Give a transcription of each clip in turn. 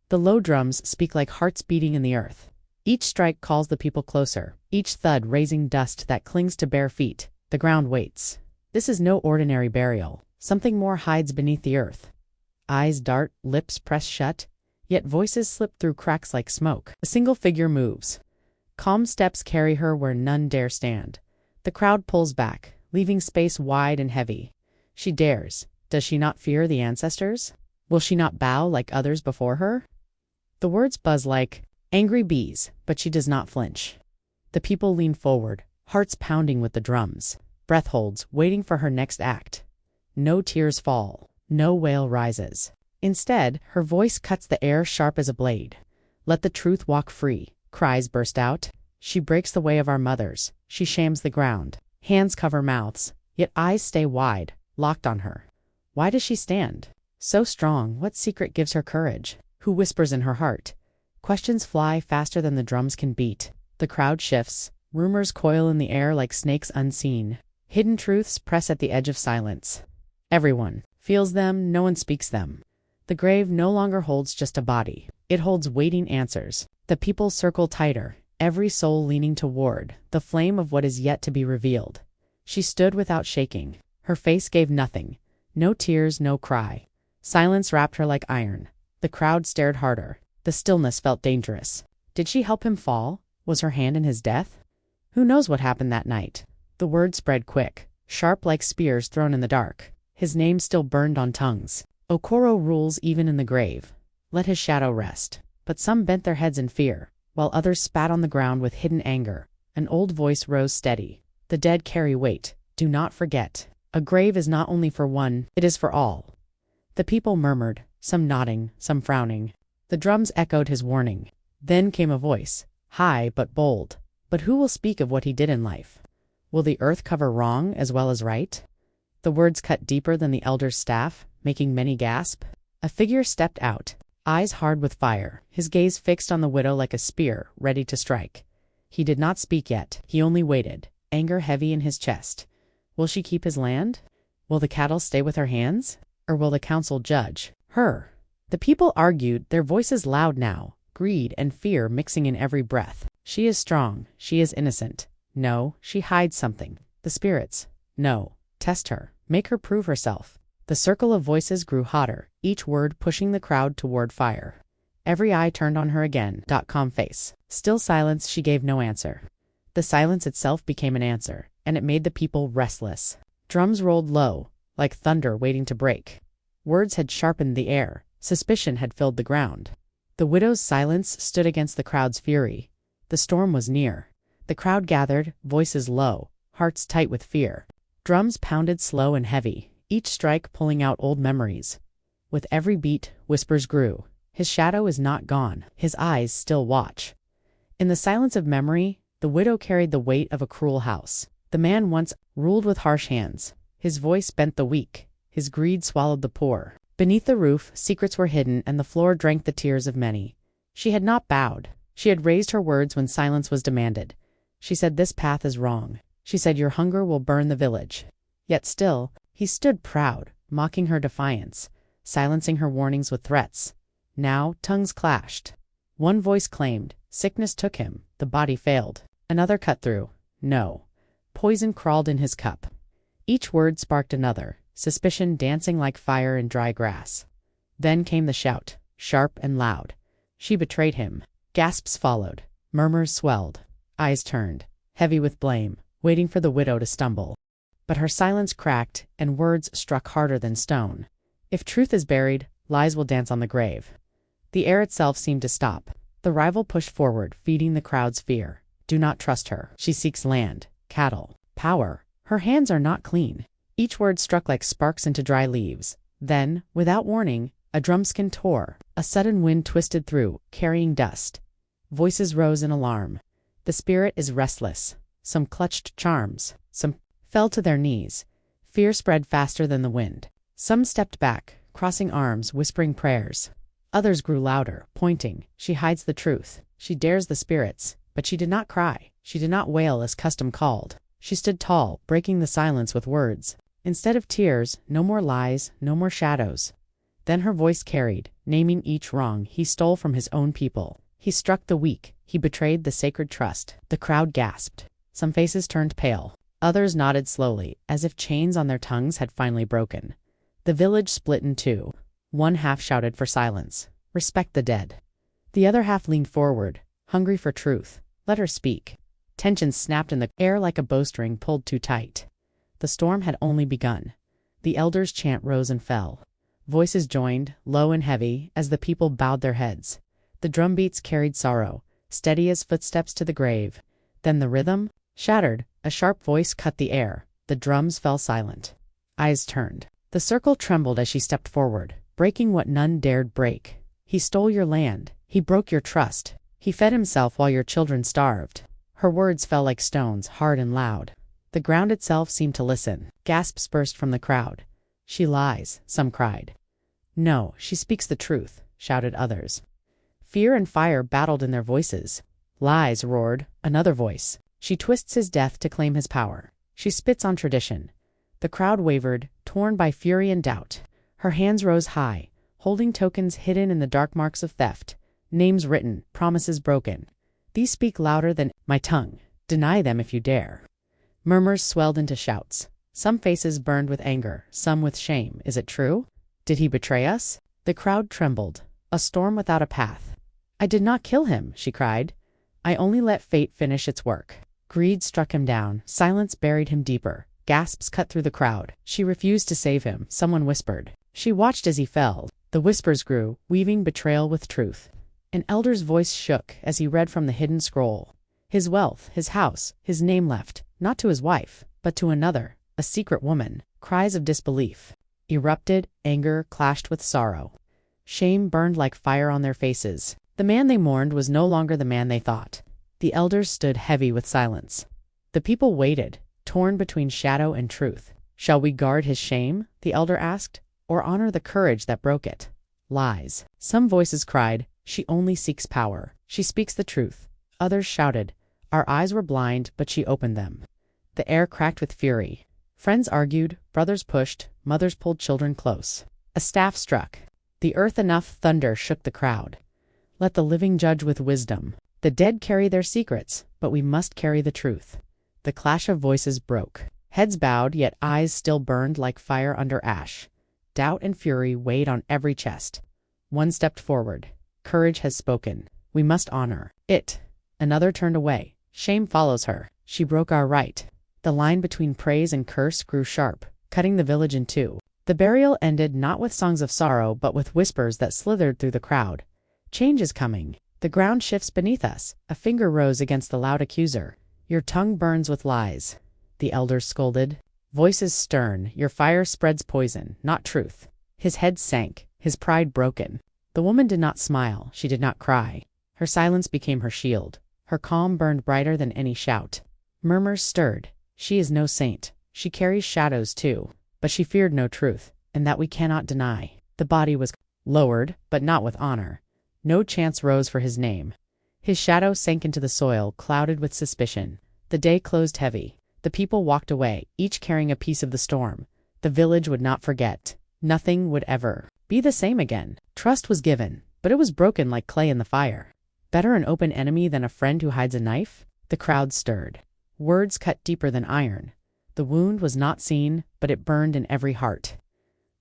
The low drums speak like hearts beating in the earth. Each strike calls the people closer, each thud raising dust that clings to bare feet. The ground waits. This is no ordinary burial. Something more hides beneath the earth. Eyes dart, lips press shut, yet voices slip through cracks like smoke. A single figure moves. Calm steps carry her where none dare stand. The crowd pulls back, leaving space wide and heavy. She dares. Does she not fear the ancestors? Will she not bow like others before her? The words buzz like angry bees, but she does not flinch. The people lean forward, hearts pounding with the drums. Breath holds, waiting for her next act. No tears fall. No wail rises. Instead, her voice cuts the air sharp as a blade. Let the truth walk free. Cries burst out. She breaks the way of our mothers. She shams the ground. Hands cover mouths, yet eyes stay wide, locked on her. Why does she stand? So strong, what secret gives her courage? Who whispers in her heart? Questions fly faster than the drums can beat. The crowd shifts. Rumors coil in the air like snakes unseen. Hidden truths press at the edge of silence. Everyone feels them, no one speaks them. The grave no longer holds just a body. It holds waiting answers. The people circle tighter, every soul leaning toward the flame of what is yet to be revealed. She stood without shaking. Her face gave nothing. No tears, no cry. Silence wrapped her like iron. The crowd stared harder. The stillness felt dangerous. Did she help him fall? Was her hand in his death? Who knows what happened that night? The word spread quick, sharp like spears thrown in the dark. His name still burned on tongues. Okoro rules even in the grave. Let his shadow rest. But some bent their heads in fear, while others spat on the ground with hidden anger. An old voice rose steady. The dead carry weight. Do not forget. A grave is not only for one, it is for all. The people murmured, some nodding, some frowning. The drums echoed his warning. Then came a voice, high but bold. But who will speak of what he did in life? Will the earth cover wrong as well as right? The words cut deeper than the elder's staff, making many gasp. A figure stepped out, eyes hard with fire, his gaze fixed on the widow like a spear, ready to strike. He did not speak yet, he only waited, anger heavy in his chest. Will she keep his land? Will the cattle stay with her hands? Or will the council judge her? The people argued, their voices loud now, greed and fear mixing in every breath. She is strong, she is innocent. No, she hides something. The spirits. No. Test her. Make her prove herself. The circle of voices grew hotter, each word pushing the crowd toward fire. Every eye turned on her again. Calm face. Still silence, she gave no answer. The silence itself became an answer, and it made the people restless. Drums rolled low, like thunder waiting to break. Words had sharpened the air. Suspicion had filled the ground. The widow's silence stood against the crowd's fury. The storm was near. The crowd gathered, voices low, hearts tight with fear. Drums pounded slow and heavy, each strike pulling out old memories. With every beat, whispers grew. His shadow is not gone, his eyes still watch. In the silence of memory, the widow carried the weight of a cruel house. The man once ruled with harsh hands. His voice bent the weak, his greed swallowed the poor. Beneath the roof, secrets were hidden and the floor drank the tears of many. She had not bowed. She had raised her words when silence was demanded. She said, "This path is wrong." She said, "Your hunger will burn the village." Yet still, he stood proud, mocking her defiance, silencing her warnings with threats. Now, tongues clashed. One voice claimed, sickness took him, the body failed. Another cut through, no. Poison crawled in his cup. Each word sparked another, suspicion dancing like fire in dry grass. Then came the shout, sharp and loud. She betrayed him. Gasps followed. Murmurs swelled. Eyes turned, heavy with blame, waiting for the widow to stumble. But her silence cracked, and words struck harder than stone. If truth is buried, lies will dance on the grave. The air itself seemed to stop. The rival pushed forward, feeding the crowd's fear. Do not trust her. She seeks land, cattle, power. Her hands are not clean. Each word struck like sparks into dry leaves. Then, without warning, a drumskin tore. A sudden wind twisted through, carrying dust. Voices rose in alarm. The spirit is restless. Some clutched charms. Some fell to their knees. Fear spread faster than the wind. Some stepped back, crossing arms, whispering prayers. Others grew louder, pointing. She hides the truth. She dares the spirits. But she did not cry. She did not wail as custom called. She stood tall, breaking the silence with words. Instead of tears, no more lies, no more shadows. Then her voice carried, naming each wrong he stole from his own people. He struck the weak, he betrayed the sacred trust. The crowd gasped. Some faces turned pale. Others nodded slowly, as if chains on their tongues had finally broken. The village split in two. One half shouted for silence. Respect the dead. The other half leaned forward, hungry for truth. Let her speak. Tensions snapped in the air like a bowstring pulled too tight. The storm had only begun. The elders' chant rose and fell. Voices joined, low and heavy, as the people bowed their heads. The drumbeats carried sorrow, steady as footsteps to the grave. Then the rhythm shattered. A sharp voice cut the air. The drums fell silent. Eyes turned. The circle trembled as she stepped forward, breaking what none dared break. He stole your land. He broke your trust. He fed himself while your children starved. Her words fell like stones, hard and loud. The ground itself seemed to listen. Gasps burst from the crowd. She lies, some cried. No, she speaks the truth, shouted others. Fear and fire battled in their voices. Lies, roared another voice. She twists his death to claim his power. She spits on tradition. The crowd wavered, torn by fury and doubt. Her hands rose high, holding tokens hidden in the dark marks of theft. Names written, promises broken. These speak louder than my tongue. Deny them if you dare. Murmurs swelled into shouts. Some faces burned with anger, some with shame. Is it true? Did he betray us? The crowd trembled. A storm without a path. I did not kill him, she cried. I only let fate finish its work. Greed struck him down. Silence buried him deeper. Gasps cut through the crowd. She refused to save him, someone whispered. She watched as he fell. The whispers grew, weaving betrayal with truth. An elder's voice shook as he read from the hidden scroll. His wealth, his house, his name left, not to his wife, but to another, a secret woman. Cries of disbelief erupted, anger clashed with sorrow. Shame burned like fire on their faces. The man they mourned was no longer the man they thought. The elders stood heavy with silence. The people waited, torn between shadow and truth. Shall we guard his shame, the elder asked, or honor the courage that broke it? Lies. Some voices cried, she only seeks power. She speaks the truth. Others shouted, our eyes were blind, but she opened them. The air cracked with fury. Friends argued, brothers pushed, mothers pulled children close. A staff struck. The earth enough thunder shook the crowd. Let the living judge with wisdom. The dead carry their secrets, but we must carry the truth. The clash of voices broke. Heads bowed, yet eyes still burned like fire under ash. Doubt and fury weighed on every chest. One stepped forward. Courage has spoken. We must honor it. Another turned away. Shame follows her. She broke our right. The line between praise and curse grew sharp, cutting the village in two. The burial ended not with songs of sorrow, but with whispers that slithered through the crowd. Change is coming. The ground shifts beneath us. A finger rose against the loud accuser. Your tongue burns with lies. The elders scolded. Voices stern. Your fire spreads poison, not truth. His head sank, his pride broken. The woman did not smile. She did not cry. Her silence became her shield. Her calm burned brighter than any shout. Murmurs stirred. She is no saint. She carries shadows too. But she feared no truth, and that we cannot deny. The body was lowered, but not with honor. No chance rose for his name. His shadow sank into the soil, clouded with suspicion. The day closed heavy. The people walked away, each carrying a piece of the storm. The village would not forget. Nothing would ever be the same again. Trust was given, but it was broken like clay in the fire. Better an open enemy than a friend who hides a knife? The crowd stirred. Words cut deeper than iron. The wound was not seen, but it burned in every heart.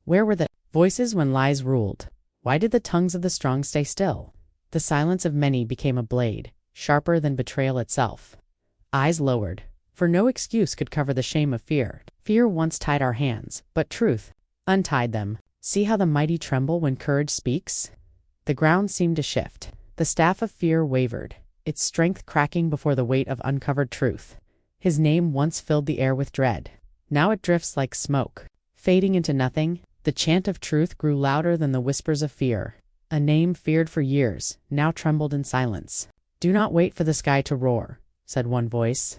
Where were the voices when lies ruled? Why did the tongues of the strong stay still? The silence of many became a blade, sharper than betrayal itself. Eyes lowered, for no excuse could cover the shame of fear. Fear once tied our hands, but truth untied them. See how the mighty tremble when courage speaks? The ground seemed to shift. The staff of fear wavered, its strength cracking before the weight of uncovered truth. His name once filled the air with dread. Now it drifts like smoke, fading into nothing. The chant of truth grew louder than the whispers of fear. A name feared for years, now trembled in silence. Do not wait for the sky to roar, said one voice.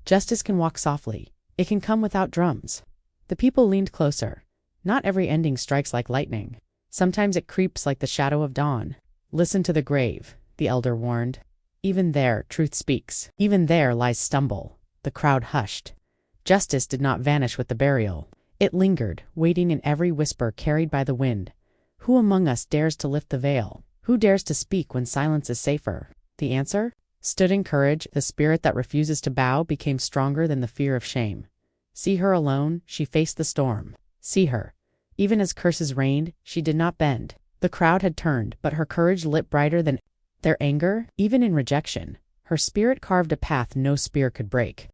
Justice can walk softly. It can come without drums. The people leaned closer. Not every ending strikes like lightning. Sometimes it creeps like the shadow of dawn. Listen to the grave, the elder warned. Even there, truth speaks. Even there, lies stumble. The crowd hushed. Justice did not vanish with the burial. It lingered, waiting in every whisper carried by the wind. Who among us dares to lift the veil? Who dares to speak when silence is safer? The answer? Stood in courage. The spirit that refuses to bow became stronger than the fear of shame. See her alone, she faced the storm. See her. Even as curses rained, she did not bend. The crowd had turned, but her courage lit brighter than their anger. Even in rejection, her spirit carved a path no spear could break.